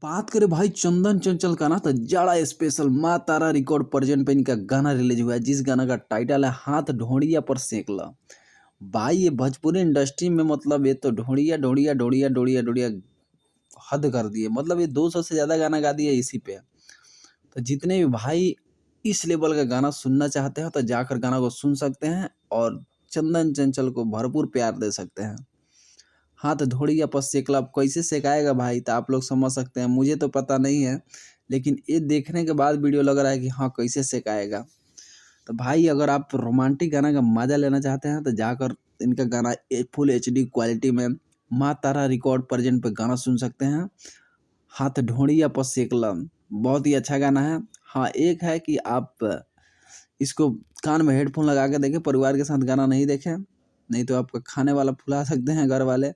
बात करें भाई चंदन चंचल का ना तो जाड़ा स्पेशल माँ तारा रिकॉर्ड प्रेजेंट पे इनका गाना रिलीज हुआ है, जिस गाना का टाइटल है हाथ ढोड़िया पर सेक ला। भाई ये भोजपुरी इंडस्ट्री में मतलब ये तो ढोड़िया ढोड़िया ढोड़िया ढोड़िया ढोड़िया हद कर दिए। मतलब ये 200 से ज्यादा गाना गा दिया इसी पे। तो जितने भी भाई इस लेवल का गाना सुनना चाहते हो तो जाकर गाना को सुन सकते हैं और चंदन चंचल को भरपूर प्यार दे सकते हैं। हाँ तो धोड़ी या पस सेकला अब कैसे सेकाएगा भाई, तो आप लोग समझ सकते हैं। मुझे तो पता नहीं है, लेकिन ये देखने के बाद वीडियो लग रहा है कि हाँ कैसे सेकाएगा। तो भाई अगर आप रोमांटिक गाना का मजा लेना चाहते हैं तो जाकर इनका गाना फुल HD क्वालिटी में माँ तारा रिकॉर्ड प्रेजेंट पे गाना सुन सकते हैं। हाथ ढोड़ी या पस सेकला बहुत ही अच्छा गाना है। हाँ एक है कि आप इसको कान में हेडफोन लगा के देखें, परिवार के साथ गाना नहीं देखें, नहीं तो आपका खाने वाला फुला सकते हैं घर वाले।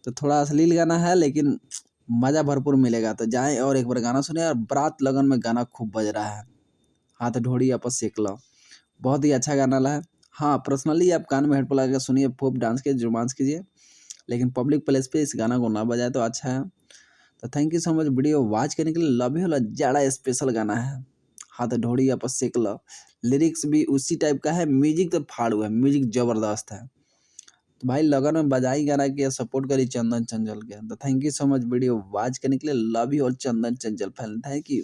तो थोड़ा अश्लील गाना है लेकिन मज़ा भरपूर मिलेगा। तो जाएं और एक बार गाना सुने। और बारात लगन में गाना खूब बज रहा है, हाथ ढोड़ी आपस सेक लो, बहुत ही अच्छा गाना है। हाँ पर्सनली आप कान में हेडफोन लगा के सुनिए, खूब डांस कीजिए, रोमांस कीजिए, लेकिन पब्लिक प्लेस पे इस गाना को ना बजाए तो अच्छा है। तो thank you so much video watch करने के लिए। लव यू जाड़ा स्पेशल गाना है हाथ ढोड़ी आपस सेक लो। लिरिक्स भी उसी टाइप का है, म्यूजिक तो फाड़ू है, म्यूजिक जबरदस्त है। तो भाई लगन में बजाई गाना किया, सपोर्ट करी चंदन चंचल के। तो thank you so much video watch करने के लिए। लव यू और Chandan Chanchal fan, thank you.